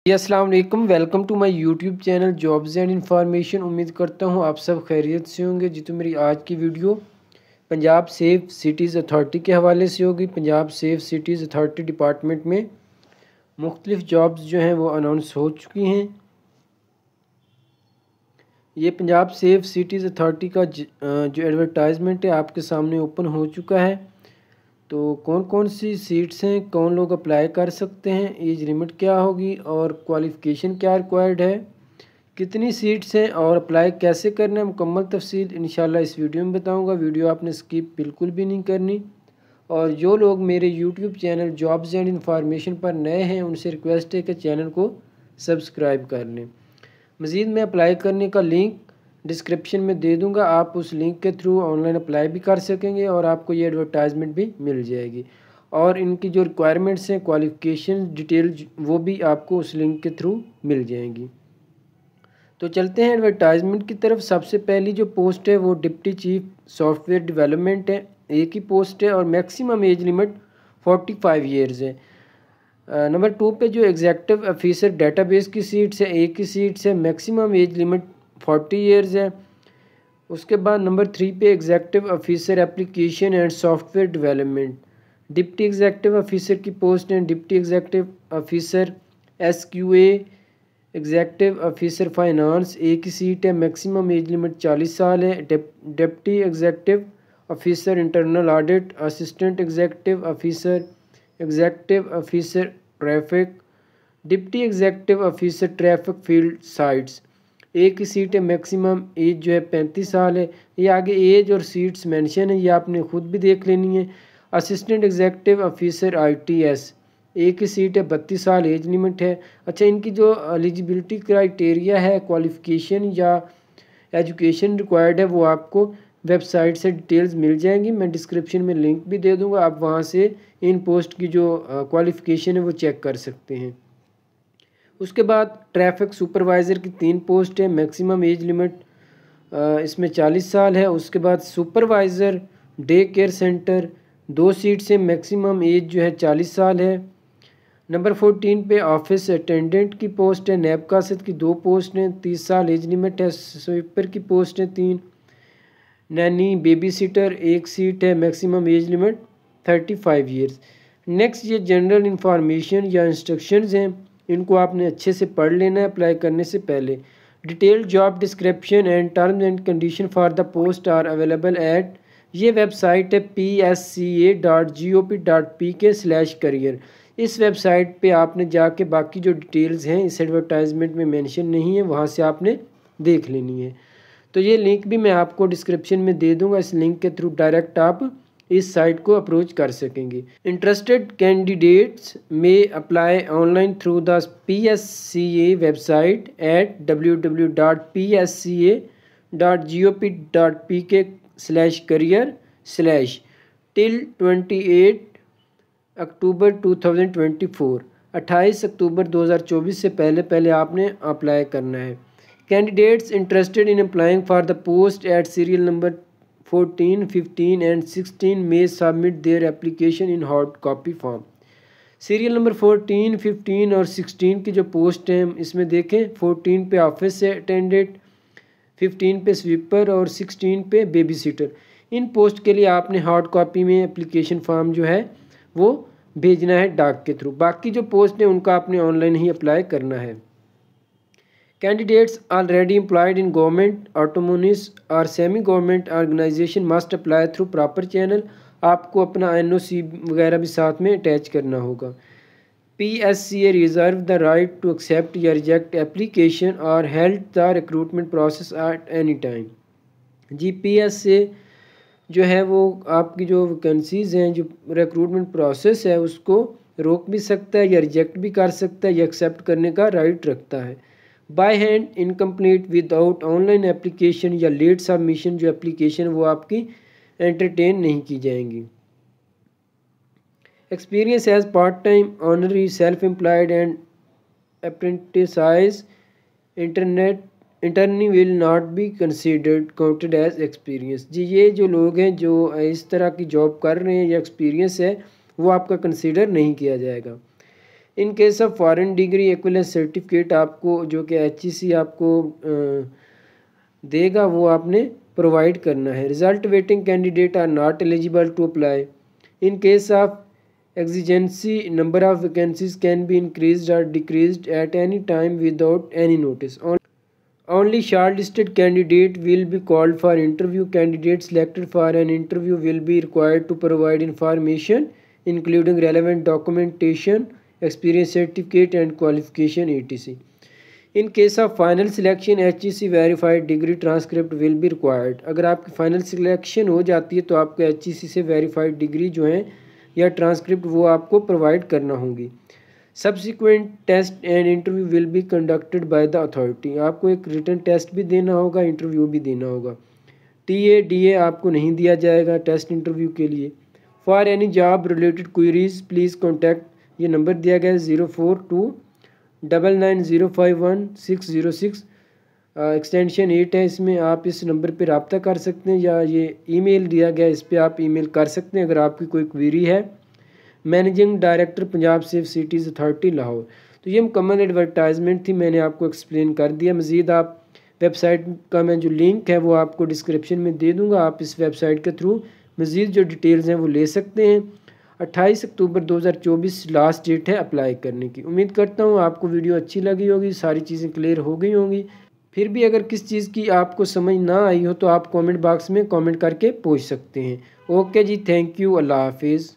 जी अस्सलाम वालेकुम। Welcome to my YouTube channel jobs and information. उम्मीद करता हूँ आप सब खैरियत से होंगे। जी तो मेरी आज की video Punjab safe cities authority के हवाले से होगी। Punjab safe cities authority department में मुख्तलिफ जॉब्स जो हैं वो अनाउंस हो चुकी हैं। ये पंजाब सेफ सिटीज़ अथॉरिटी का जो एडवर्टाइजमेंट है आपके सामने ओपन हो चुका है। तो कौन कौन सी सीट्स हैं, कौन लोग अप्लाई कर सकते हैं, एज लिमिट क्या होगी और क्वालिफ़िकेशन क्या रिक्वायर्ड है, कितनी सीट्स हैं और अप्लाई कैसे करना है, मुकम्मल तफसील इंशाल्लाह इस वीडियो में बताऊंगा। वीडियो आपने स्किप बिल्कुल भी नहीं करनी। और जो लोग मेरे YouTube channel jobs and information पर नए हैं उनसे रिक्वेस्ट है कि चैनल को सब्सक्राइब कर लें। मज़ीद मैं अप्लाई करने का लिंक डिस्क्रिप्शन में दे दूंगा। आप उस लिंक के थ्रू ऑनलाइन अप्लाई भी कर सकेंगे और आपको ये एडवर्टाइजमेंट भी मिल जाएगी। और इनकी जो रिक्वायरमेंट्स हैं, क्वालिफ़िकेशन डिटेल, वो भी आपको उस लिंक के थ्रू मिल जाएंगी। तो चलते हैं एडवर्टाइजमेंट की तरफ। सबसे पहली जो पोस्ट है वो डिप्टी चीफ सॉफ्टवेयर डेवलपमेंट है। एक ही पोस्ट है और मैक्सिमम एज लिमिट 45 ईयर्स है। नंबर 2 पे जो एग्जेक्टिव ऑफिसर डेटाबेस की सीट्स है, एक ही सीट्स है, मैक्सिमम एज लिमिट 40 ईयर्स है। उसके बाद नंबर 3 पे executive officer application and software development, deputy executive officer की पोस्ट है। Deputy executive officer SQA, executive officer finance, एक ही सीट है, मैक्सिमम एज लिमिट 40 साल है। Deputy executive officer internal audit, assistant executive officer, executive officer traffic, deputy executive officer traffic field sites, एक ही seat है, maximum age जो है 35 साल है। ये आगे एज और सीट्स मेंशन है, ये आपने खुद भी देख लेनी है। असिस्टेंट एग्जेक्टिव ऑफिसर ITS, एक ही सीट है, 32 साल एज लिमिट है। अच्छा, इनकी जो एलिजिबिलिटी क्राइटेरिया है, क्वालिफ़िकेशन या एजुकेशन रिक्वायर्ड है, वो आपको वेबसाइट से डिटेल्स मिल जाएंगी। मैं डिस्क्रिप्शन में लिंक भी दे दूंगा, आप वहां से इन पोस्ट की जो क्वालिफ़िकेशन है वो चेक कर सकते हैं। उसके बाद ट्रैफिक सुपरवाइज़र की 3 पोस्ट है, मैक्सिमम एज लिमिट इसमें 40 साल है। उसके बाद supervisor day care centre, 2 seat से, मैक्सिमम एज जो है 40 साल है। नंबर 14 पे ऑफिस अटेंडेंट की पोस्ट है। नैब कासिद की 2 पोस्ट हैं, 30 साल एज लिमिट है। स्वीपर की पोस्ट है 3। नैनी बेबी सीटर 1 सीट है, maximum age limit 35 years. Next ये जनरल इंफॉर्मेशन या इंस्ट्रक्शंस हैं, इनको आपने अच्छे से पढ़ लेना है अप्लाई करने से पहले। Detailed job description and terms and condition for the post are available at, ये वेबसाइट है psca.gop.pk/career। इस वेबसाइट पे आपने जाके बाकी जो डिटेल्स हैं इस एडवर्टाइजमेंट में मेंशन नहीं है, वहाँ से आपने देख लेनी है। तो ये लिंक भी मैं आपको डिस्क्रिप्शन में दे दूंगा। इस लिंक के थ्रू डायरेक्ट आप इस साइट को अप्रोच कर सकेंगे। इंटरेस्टेड कैंडिडेट्स में apply online through the PSCA website eight www.psca.gop.pk/career/ till 28 अक्टूबर 2024, 28 अक्टूबर 2024 से पहले पहले आपने अप्लाई करना है। Candidates interested in applying for the post at serial number 14, 15 and 16 में submit their application in hard copy form. Serial number 14, 15 और 16 की जो पोस्ट हैं इसमें देखें, 14 पे ऑफिस अटेंडेंट, 15 पे स्वीपर और 16 पे बेबी सीटर। इन पोस्ट के लिए आपने हार्ड कॉपी में एप्लीकेशन फॉर्म जो है वो भेजना है डाक के थ्रू। बाकी जो पोस्ट है उनका आपने ऑनलाइन ही अप्लाई करना है। Candidates already employed in government, autonomous or semi-government organization must apply through proper channel। आपको अपना NOC वगैरह भी साथ में अटैच करना होगा। PSCA reserve the right to accept या reject application or halt the recruitment process at any time। PSCA जो है वो आपकी जो वैकेंसीज हैं, जो रिक्रूटमेंट प्रोसेस है, उसको रोक भी सकता है या रिजेक्ट भी कर सकता है या एक्सेप्ट करने का राइट रखता है। By hand, incomplete, without online application या लेट सबमिशन जो एप्लीकेशन वो आपकी एंटरटेन नहीं की जाएंगी। Experience as part time, honorary, self employed and apprentices internee will not be considered counted as experience. ये जो लोग हैं जो इस तरह की जॉब कर रहे हैं या एक्सपीरियंस है वो आपका कंसिडर नहीं किया जाएगा। इन case of foreign degree equivalence certificate आपको जो कि HEC आपको देगा वो आपने प्रोवाइड करना है। Result waiting candidate are not eligible to apply. In case of exigency number of vacancies can be increased और decreased at any time without any notice. Only shortlisted candidate will be called for interview. Candidates selected for an interview will be required to provide information including relevant documentation, experience certificate and qualification etc. In case of final selection, HEC verified degree transcript will be required. अगर आपकी final selection हो जाती है तो आपको HEC से verified degree जो है या ट्रांसक्रिप्ट वो आपको प्रोवाइड करना होगी। Subsequent test and interview will be conducted by the authority. आपको एक रिटन टेस्ट भी देना होगा, इंटरव्यू भी देना होगा। TA DA आपको नहीं दिया जाएगा टेस्ट इंटरव्यू के लिए। For any job related queries please contact, ये नंबर दिया गया है 04299051 एक्सटेंशन 8 है, इसमें आप इस नंबर पर रब्ता कर सकते हैं या ये ईमेल दिया गया है इस पर आप ईमेल कर सकते हैं अगर आपकी कोई क्वेरी है। Managing director Punjab safe cities authority Lahore. तो ये मुकम्मल एडवर्टाइजमेंट थी, मैंने आपको एक्सप्लेन कर दिया। मज़ीद आप वेबसाइट का मैं जो लिंक है वो आपको डिस्क्रिप्शन में दे दूंगा, आप इस वेबसाइट के थ्रू मज़ीद जो डिटेल्स हैं वो ले सकते हैं। 28 अक्टूबर 2024 लास्ट डेट है अप्लाई करने की। उम्मीद करता हूँ आपको वीडियो अच्छी लगी होगी, सारी चीज़ें क्लियर हो गई होंगी। फिर भी अगर किस चीज़ की आपको समझ ना आई हो तो आप कमेंट बॉक्स में कमेंट करके पूछ सकते हैं। ओके जी, थैंक यू, अल्लाह हाफिज़।